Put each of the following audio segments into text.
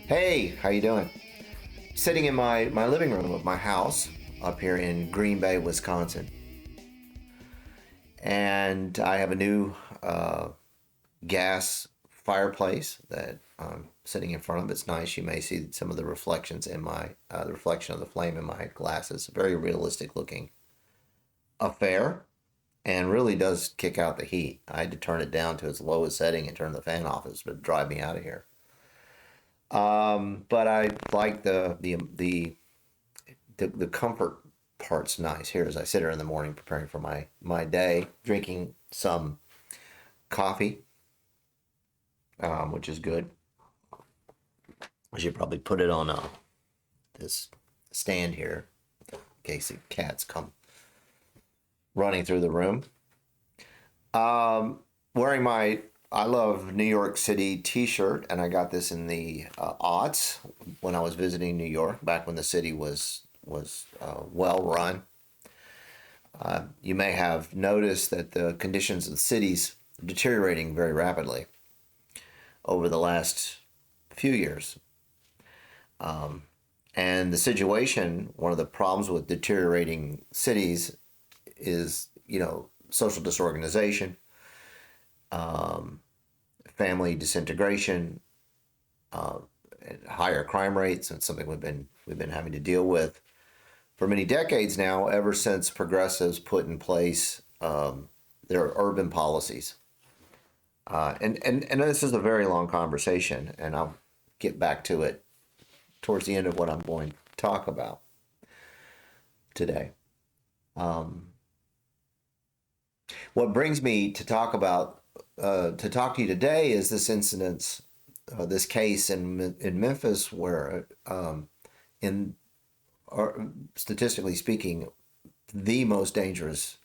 Hey, how you doing? Sitting in my living room of my house up here in Green Bay, Wisconsin, and I have a new gas fireplace that I'm sitting in front of. It's nice. You may see some of the reflections in my the reflection of the flame in my glasses. Very realistic looking affair, and really does kick out the heat. I had to turn it down to its lowest setting and turn the fan off. It's would drive me out of here. But I like the comfort part's nice here as I sit here in the morning preparing for my day, drinking some coffee, which is good. I should probably put it on this stand here in case the cats come running through the room. Wearing my I love New York City T-shirt, and I got this in the aughts when I was visiting New York back when the city was well run. You may have noticed that the conditions of the cities are deteriorating very rapidly over the last few years. And the situation, one of the problems with deteriorating cities is, social disorganization, family disintegration, and higher crime rates, and something we've been having to deal with for many decades now, ever since progressives put in place their urban policies. And this is a very long conversation, and I'll get back to it towards the end of what I'm going to talk about today. Um, what brings me to talk to you today is this incident, this case in Memphis, where in statistically speaking, the most dangerous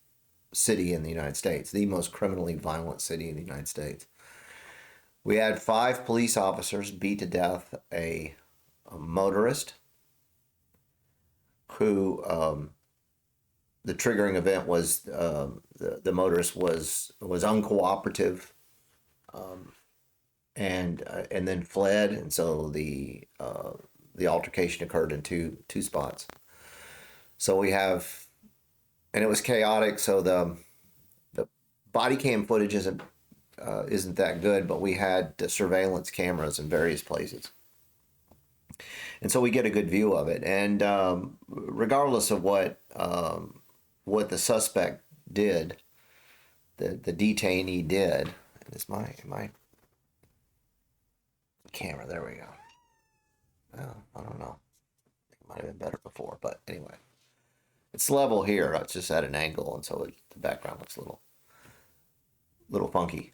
city in the United States, the most criminally violent city in the United States. We had five police officers beat to death a motorist who the triggering event was the motorist was uncooperative, and then fled, and so the altercation occurred in two spots. So we have, and it was chaotic. So the body cam footage isn't that good, but we had the surveillance cameras in various places, and so we get a good view of it. And regardless of what the suspect did, the detainee did. And is my camera? There we go. Oh, I don't know. It might have been better before, but anyway, it's level here. It's just at an angle, and so the background looks a little funky.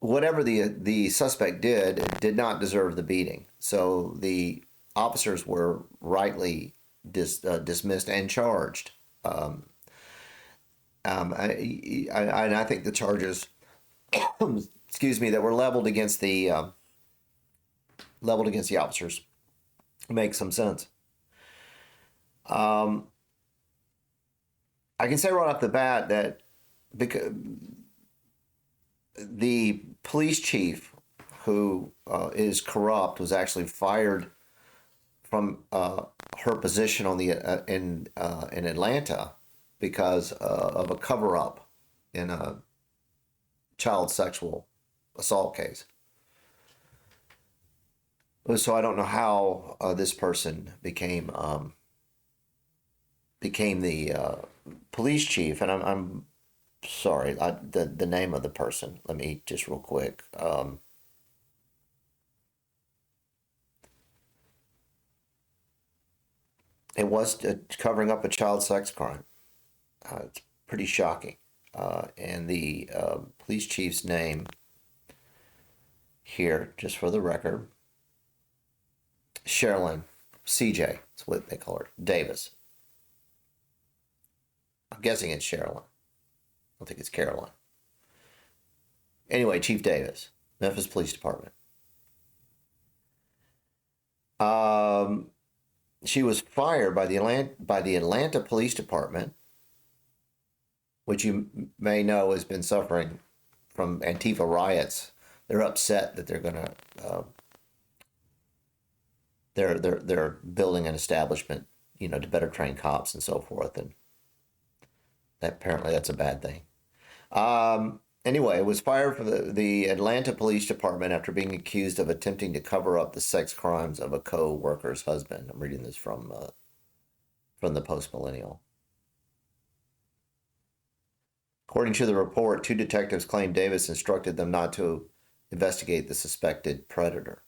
Whatever the suspect did not deserve the beating. So the officers were rightly dismissed and charged. And I think the charges, excuse me, that were leveled against the officers make some sense. Um, I can say right off the bat that because the police chief, who is corrupt, was actually fired from her position on the in Atlanta because of a cover up in a child sexual assault case. So I don't know how this person became the police chief, and I'm sorry, the name of the person. Let me just real quick. It was covering up a child sex crime. It's pretty shocking. And the police chief's name here, just for the record, Sherilyn, CJ, that's what they call her, Davis. I'm guessing it's Sherilyn. I don't think it's Caroline. Anyway, Chief Davis, Memphis Police Department. Um, she was fired by the Atlanta Police Department, which you may know has been suffering from Antifa riots. They're upset that they're going to they're building an establishment, to better train cops and so forth, and apparently that's a bad thing. Anyway, it was fired from the Atlanta Police Department after being accused of attempting to cover up the sex crimes of a co-worker's husband. I'm reading this from the Post Millennial. According to the report, two detectives claimed Davis instructed them not to investigate the suspected predator.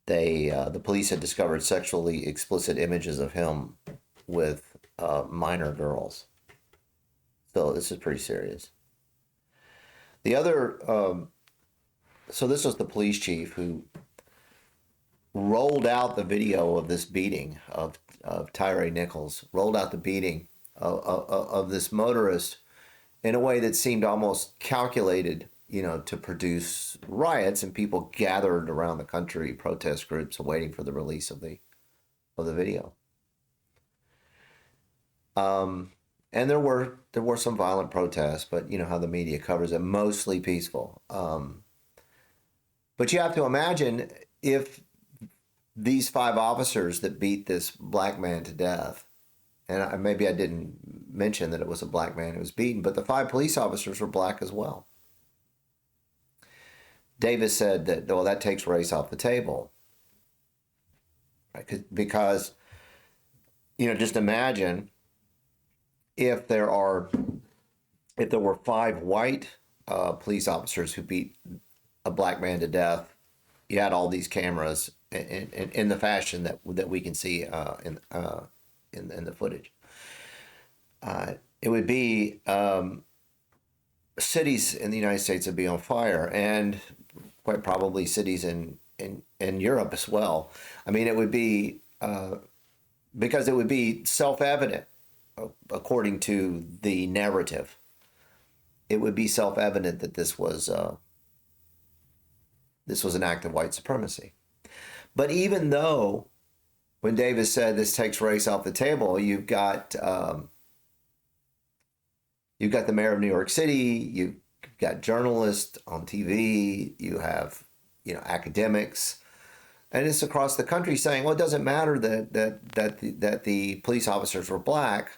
The police had discovered sexually explicit images of him with minor girls. So this is pretty serious. The other, so this was the police chief who rolled out the video of this beating of Tyree Nichols, rolled out the beating of this motorist in a way that seemed almost calculated, to produce riots, and people gathered around the country, protest groups, waiting for the release of the video. And there were some violent protests, but you know how the media covers it, mostly peaceful. But you have to imagine if these 5 officers that beat this black man to death, and maybe I didn't mention that it was a black man who was beaten, but the 5 police officers were black as well. Davis said that, well, that takes race off the table. Right? Because, just imagine if there were 5 white police officers who beat a black man to death. You had all these cameras in the fashion that we can see in the footage. It would be cities in the United States would be on fire, and quite probably cities in Europe as well. I mean, it would be because it would be self-evident, according to the narrative. It would be self-evident that this was an act of white supremacy. But even though, when Davis said this takes race off the table, you've got the mayor of New York City, you've got journalists on TV, you have academics, and it's across the country saying, well, it doesn't matter that the police officers were black.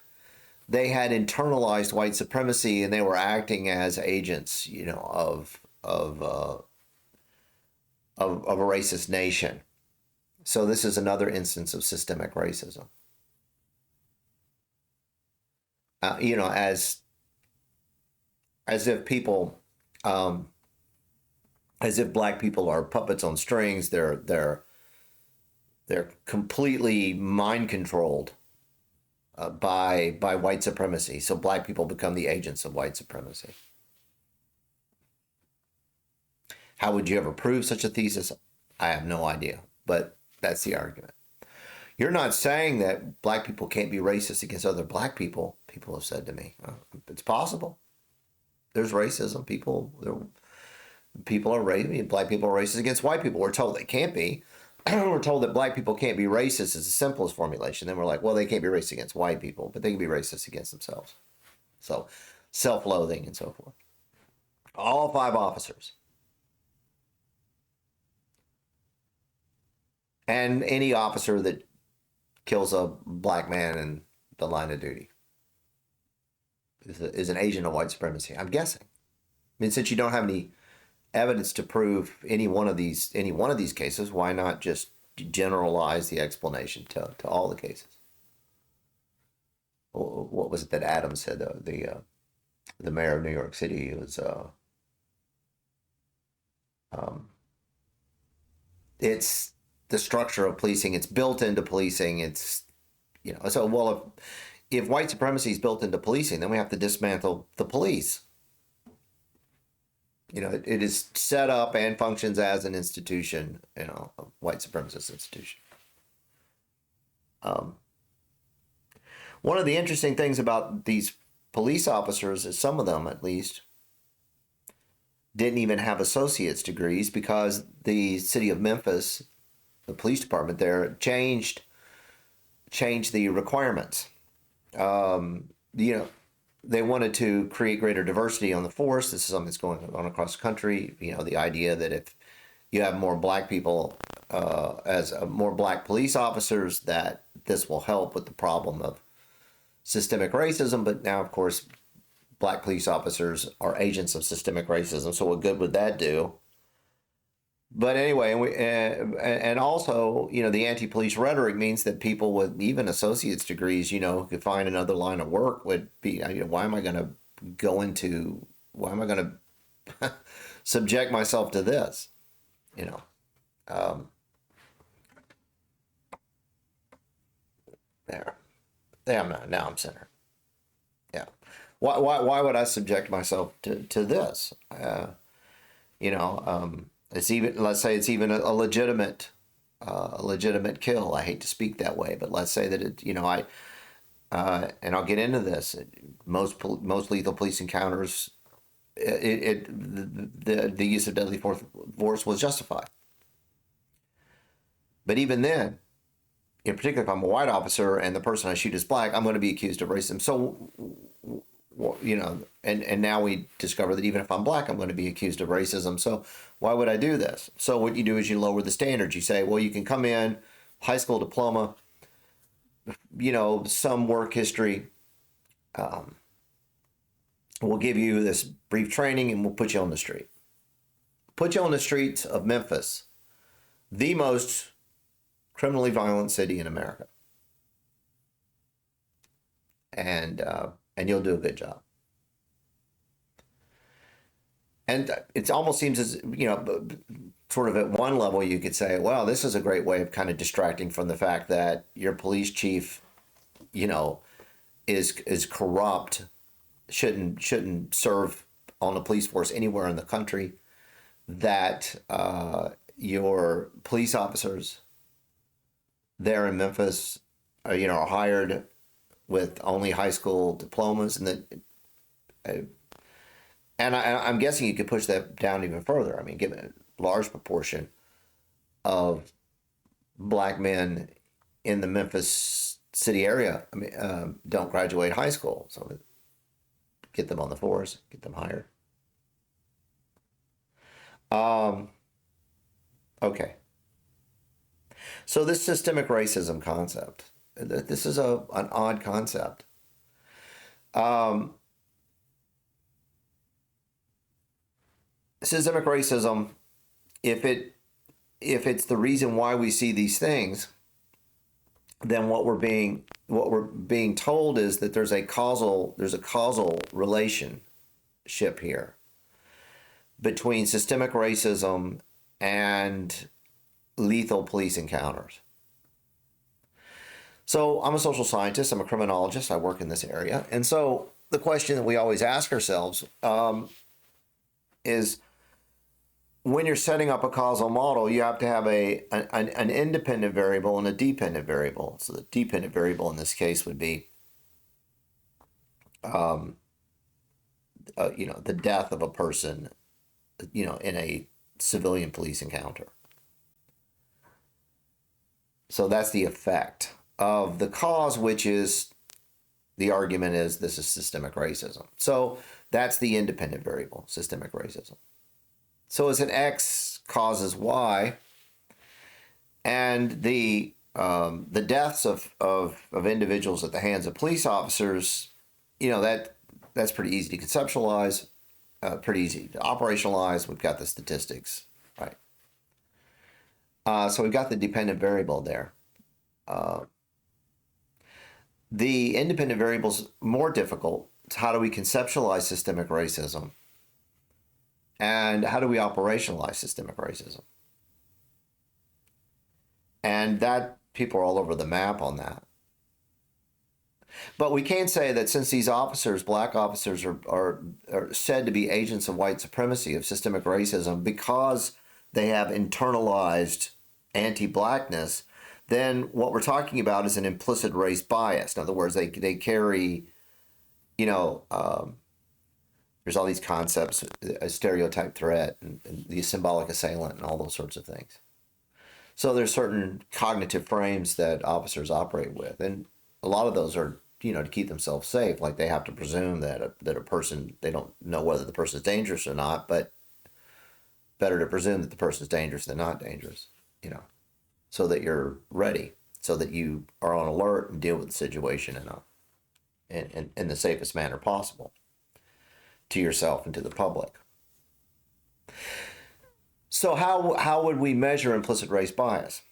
They had internalized white supremacy, and they were acting as agents, of a racist nation. So this is another instance of systemic racism. As if people, as if black people are puppets on strings. They're completely mind controlled by white supremacy. So black people become the agents of white supremacy. How would you ever prove such a thesis? I have no idea, but that's the argument. You're not saying that black people can't be racist against other black people. People have said to me, it's possible. There's racism. People are racist. Black people are racist against white people. We're told they can't be. We're told that black people can't be racist is the simplest formulation. Then we're like, well, they can't be racist against white people, but they can be racist against themselves. So self-loathing and so forth. All 5 officers. And any officer that kills a black man in the line of duty is an agent of white supremacy, I'm guessing. I mean, since you don't have any evidence to prove any one of these cases, why not just generalize the explanation to all the cases? What was it that Adams said? The mayor of New York City was it's the structure of policing. It's built into policing. It's so well if white supremacy is built into policing, then we have to dismantle the police. It is set up and functions as an institution, a white supremacist institution. One of the interesting things about these police officers is some of them, at least, didn't even have associate's degrees because the city of Memphis, the police department there, changed the requirements. They wanted to create greater diversity on the force. This is something that's going on across the country. The idea that you have more black people as more black police officers, that this will help with the problem of systemic racism. But now, of course, black police officers are agents of systemic racism. So what good would that do? But anyway, and also, the anti-police rhetoric means that people with even associate's degrees, who could find another line of work would be, why am I going to why am I going to subject myself to this? Um, there, now I'm centered. Yeah. Why would I subject myself to this? It's even, let's say it's even a legitimate kill. I hate to speak that way, but let's say that and I'll get into this. Most lethal police encounters, the use of deadly force was justified. But even then, in particular, if I'm a white officer and the person I shoot is black, I'm going to be accused of racism. So, and now we discover that even if I'm black, I'm going to be accused of racism. So why would I do this? So what you do is you lower the standards. You say, well, you can come in, high school diploma, some work history. We'll give you this brief training and we'll put you on the street. Put you on the streets of Memphis, the most criminally violent city in America. And you'll do a good job. And it almost seems as, sort of at one level you could say, well, this is a great way of kind of distracting from the fact that your police chief, is corrupt, shouldn't serve on the police force anywhere in the country, that your police officers there in Memphis are hired with only high school diplomas, and that, I'm guessing you could push that down even further. I mean, given a large proportion of black men in the Memphis city area, don't graduate high school, so get them on the force, get them hired. Okay. So this systemic racism concept, this is an odd concept. Systemic racism, if it's the reason why we see these things, then what we're being told is that there's a causal relationship here between systemic racism and lethal police encounters. So I'm a social scientist, I'm a criminologist, I work in this area. And so the question that we always ask ourselves is, when you're setting up a causal model, you have to have an independent variable and a dependent variable. So the dependent variable in this case would be, the death of a person, in a civilian police encounter. So that's the effect of the cause, which is, the argument is, this is systemic racism. So that's the independent variable, systemic racism. So as an X causes Y, and the deaths of individuals at the hands of police officers, that's pretty easy to conceptualize, pretty easy to operationalize. We've got the statistics, right? So we've got the dependent variable there. The independent variable's more difficult. It's how do we conceptualize systemic racism? And how do we operationalize systemic racism? And that, people are all over the map on that. But we can say that since these officers, black officers, are said to be agents of white supremacy, of systemic racism, because they have internalized anti-blackness, then what we're talking about is an implicit race bias. In other words, they carry, there's all these concepts, a stereotype threat, and the symbolic assailant, and all those sorts of things. So there's certain cognitive frames that officers operate with, and a lot of those are, to keep themselves safe. Like, they have to presume that a person, they don't know whether the person is dangerous or not, but better to presume that the person is dangerous than not dangerous, so that you're ready, so that you are on alert and deal with the situation in the safest manner possible to yourself and to the public. So how would we measure implicit race bias?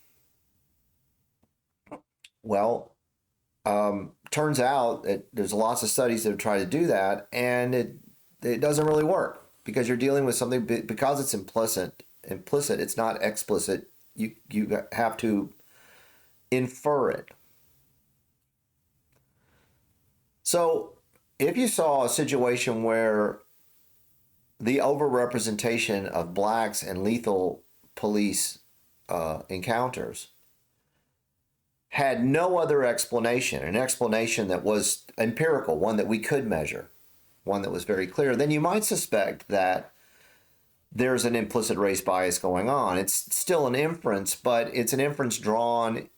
Well, turns out that there's lots of studies that have tried to do that, and it doesn't really work, because you're dealing with something, because it's implicit, it's not explicit. You have to infer it. So if you saw a situation where the overrepresentation of blacks in lethal police encounters had no other explanation, an explanation that was empirical, one that we could measure, one that was very clear, then you might suspect that there's an implicit race bias going on. It's still an inference, but it's an inference drawn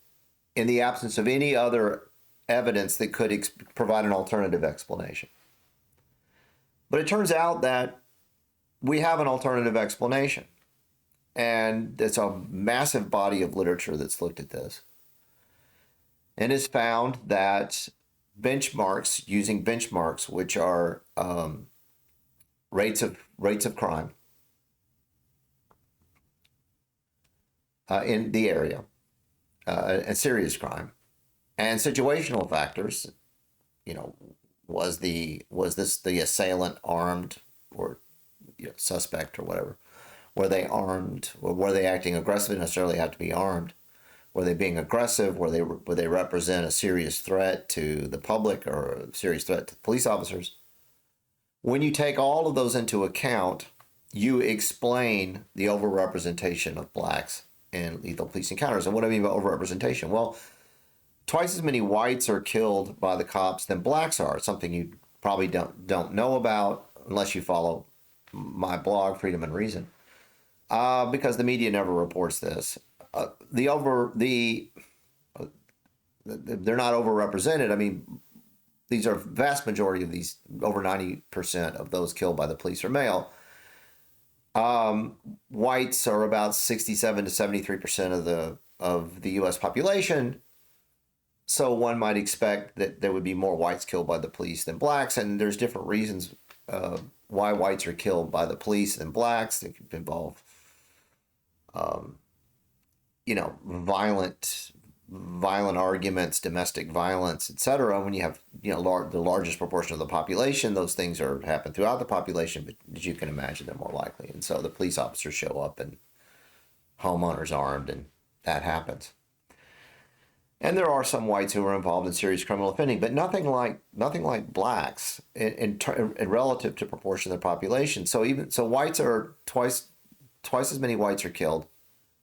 in the absence of any other evidence that could provide an alternative explanation. But it turns out that we have an alternative explanation, and it's a massive body of literature that's looked at this, and has found that using benchmarks, which are rates of crime in the area, and serious crime, and situational factors. Was this the assailant armed, or suspect or whatever? Were they armed, or were they acting aggressive? They necessarily have to be armed. Were they being aggressive? Were they represent a serious threat to the public or a serious threat to police officers? When you take all of those into account, you explain the overrepresentation of blacks in lethal police encounters. And what do I mean by overrepresentation? Well, twice as many whites are killed by the cops than blacks are. It's something you probably don't know about unless you follow my blog, Freedom and Reason, because the media never reports this. They're not overrepresented. I mean, these are vast majority of these, over 90% of those killed by the police are male. Whites are about 67 to 73% of the U.S. population. So one might expect that there would be more whites killed by the police than blacks, and there's different reasons why whites are killed by the police than blacks. They could involve, violent arguments, domestic violence, etc. When you have, the largest proportion of the population, those things happen throughout the population, but as you can imagine, they're more likely. And so the police officers show up and homeowners armed, and that happens. And there are some whites who are involved in serious criminal offending, but nothing like blacks in relative to proportion of the population. So whites are twice as many whites are killed.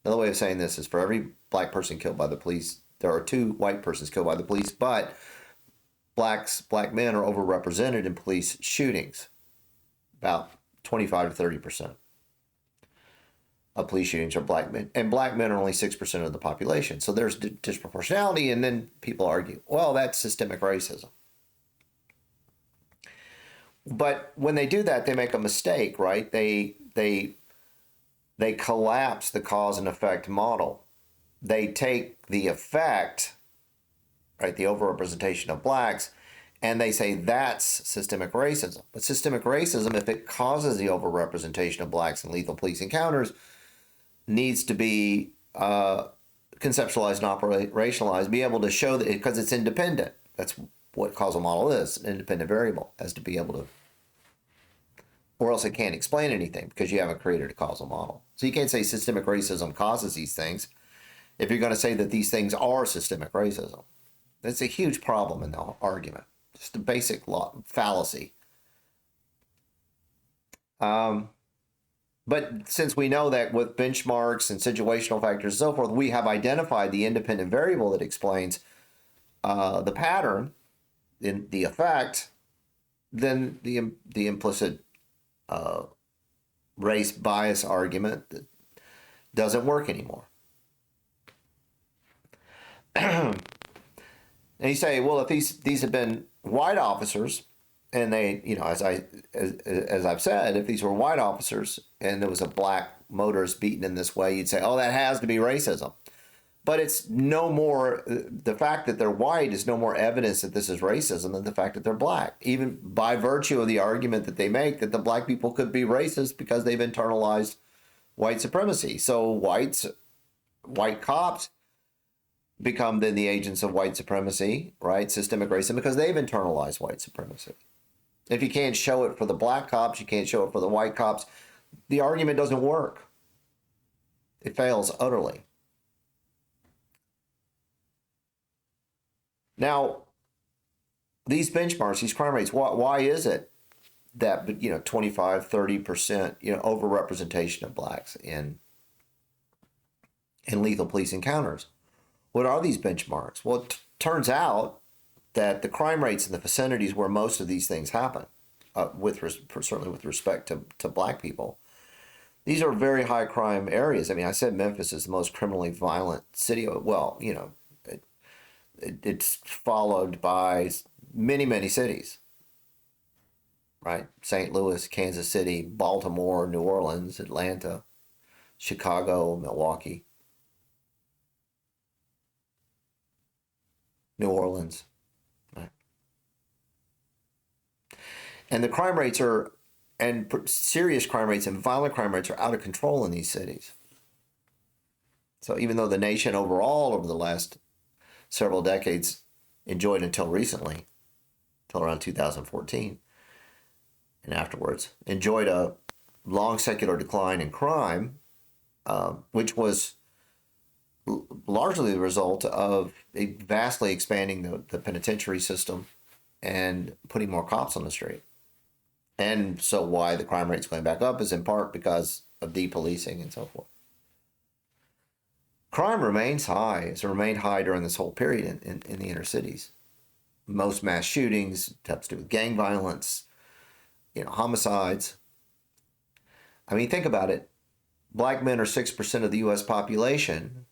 Another way of saying this is, for every black person killed by the police, there are 2 white persons killed by the police, but black men are overrepresented in police shootings, about 25 to 30%. Of police shootings are black men, and black men are only 6% of the population. So there's disproportionality, and then people argue, well, that's systemic racism. But when they do that, they make a mistake, right? They collapse the cause and effect model. They take the effect, right, the overrepresentation of blacks, and they say that's systemic racism. But systemic racism, if it causes the overrepresentation of blacks in lethal police encounters, needs to be conceptualized and operationalized, be able to show that, because it's independent. That's what causal model is, an independent variable, has to be able to, or else it can't explain anything, because you haven't created a causal model. So you can't say systemic racism causes these things if you're going to say that these things are systemic racism. That's a huge problem in the argument. Just a basic fallacy. But since we know that with benchmarks and situational factors and so forth, we have identified the independent variable that explains the pattern in the effect, then the implicit race bias argument doesn't work anymore. And you say, well, if these have been white officers And they, you know, as I've said, if these were white officers and there was a black motorist beaten in this way, you'd say, oh, that has to be racism. But it's no more, the fact that they're white is no more evidence that this is racism than the fact that they're black, even by virtue of the argument that they make that the black people could be racist because they've internalized white supremacy. So white cops become then the agents of white supremacy, right? Systemic racism, because they've internalized white supremacy. If you can't show it for the black cops, you can't show it for the white cops, the argument doesn't work. It fails utterly. Now, these benchmarks, these crime rates, why is it that, 25, 30%, overrepresentation of blacks in lethal police encounters? What are these benchmarks? Well, it turns out that the crime rates in the vicinities where most of these things happen, certainly with respect to black people, these are very high crime areas. I mean, I said Memphis is the most criminally violent city. Well, it's followed by many, many cities, right? St. Louis, Kansas City, Baltimore, New Orleans, Atlanta, Chicago, Milwaukee, New Orleans, right? And the crime rates serious crime rates and violent crime rates are out of control in these cities. So even though the nation overall over the last several decades enjoyed until recently, until around 2014 and afterwards, enjoyed a long secular decline in crime, which was largely the result of vastly expanding the penitentiary system and putting more cops on the street. And so why the crime rate's going back up is in part because of depolicing and so forth. Crime remains high. It's remained high during this whole period in the inner cities. Most mass shootings have to do with gang violence, homicides. I mean, think about it. Black men are 6% of the U.S. population,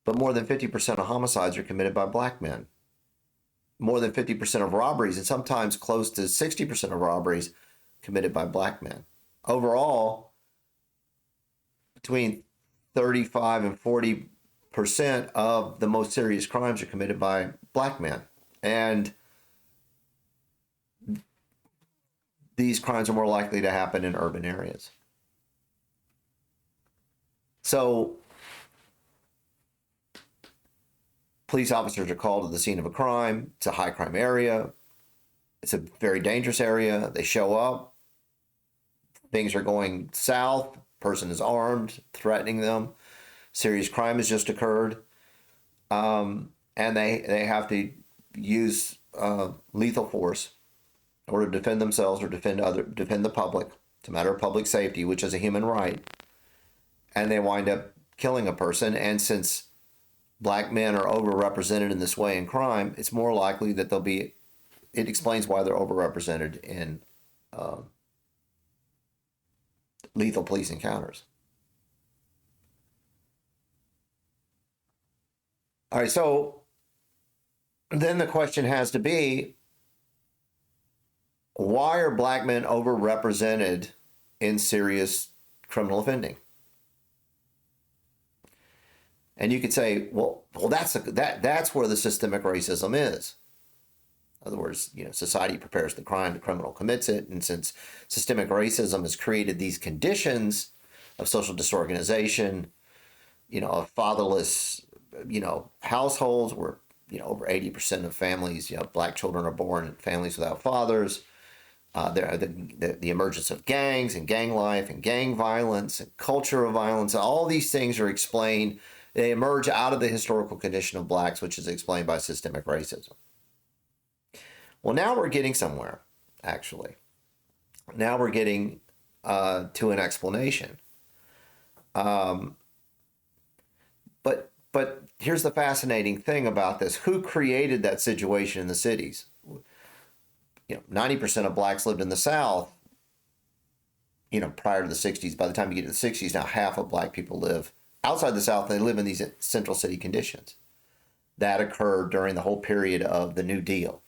but more than 50% of homicides are committed by black men. More than 50% of robberies, and sometimes close to 60% of robberies, committed by black men. Overall, between 35 and 40% of the most serious crimes are committed by black men. And these crimes are more likely to happen in urban areas. So police officers are called to the scene of a crime. It's a high crime area. It's a very dangerous area. They show up. Things are going south. Person is armed, threatening them. Serious crime has just occurred. And they have to use lethal force in order to defend themselves or defend the public. It's a matter of public safety, which is a human right. And they wind up killing a person. And since black men are overrepresented in this way in crime, it's more likely that it explains why they're overrepresented in lethal police encounters. All right, so then the question has to be, why are black men overrepresented in serious criminal offending? And you could say, well, that's where the systemic racism is. In other words, society prepares the crime, the criminal commits it, and since systemic racism has created these conditions of social disorganization, of fatherless, households where, over 80% of families, black children are born in families without fathers. The emergence of gangs and gang life and gang violence and culture of violence, all these things are explained. They emerge out of the historical condition of blacks, which is explained by systemic racism. Well, now we're getting somewhere, actually. Now we're getting to an explanation. But here's the fascinating thing about this. Who created that situation in the cities? 90% of blacks lived in the South, prior to the 60s. By the time you get to the 60s, now half of black people live outside the South. They live in these central city conditions. That occurred during the whole period of the New Deal.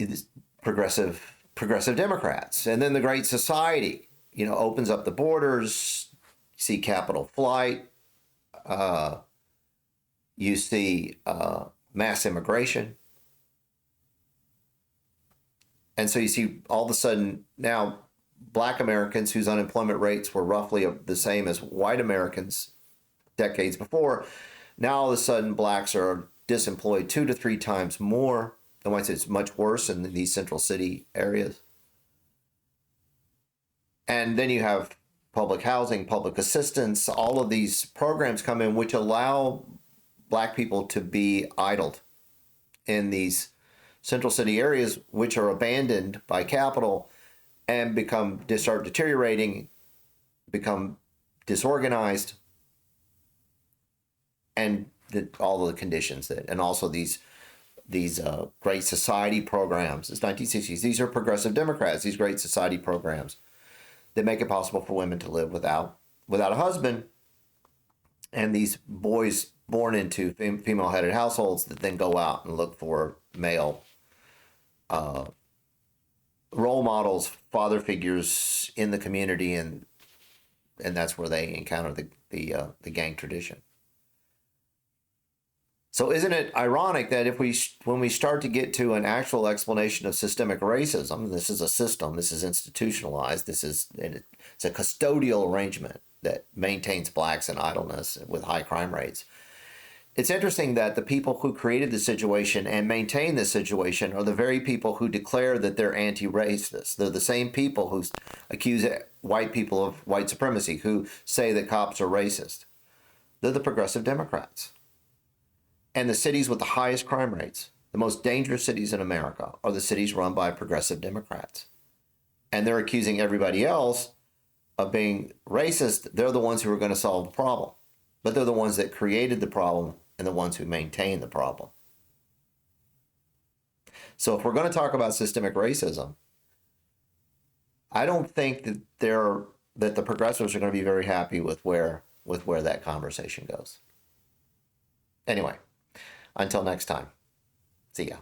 is progressive Democrats. And then the Great Society, opens up the borders. You see capital flight. You see mass immigration. And so you see all of a sudden now Black Americans whose unemployment rates were roughly the same as white Americans decades before, now all of a sudden blacks are disemployed 2 to 3 times more. And whites, it's much worse in these central city areas. And then you have public housing, public assistance, all of these programs come in which allow Black people to be idled in these central city areas, which are abandoned by capital and start deteriorating, become disorganized, and all of the conditions and also these Great Society programs. It's 1960s. These are progressive Democrats. These Great Society programs that make it possible for women to live without a husband, and these boys born into female-headed households that then go out and look for male role models, father figures in the community, and that's where they encounter the gang tradition. So isn't it ironic that when we start to get to an actual explanation of systemic racism, this is a system, this is institutionalized, it's a custodial arrangement that maintains blacks in idleness with high crime rates. It's interesting that the people who created the situation and maintain this situation are the very people who declare that they're anti-racist. They're the same people who accuse white people of white supremacy, who say that cops are racist. They're the progressive Democrats. And the cities with the highest crime rates, the most dangerous cities in America, are the cities run by progressive Democrats. And they're accusing everybody else of being racist. They're the ones who are going to solve the problem. But they're the ones that created the problem and the ones who maintain the problem. So if we're going to talk about systemic racism, I don't think that the progressives are going to be very happy with where that conversation goes. Anyway, until next time, see ya.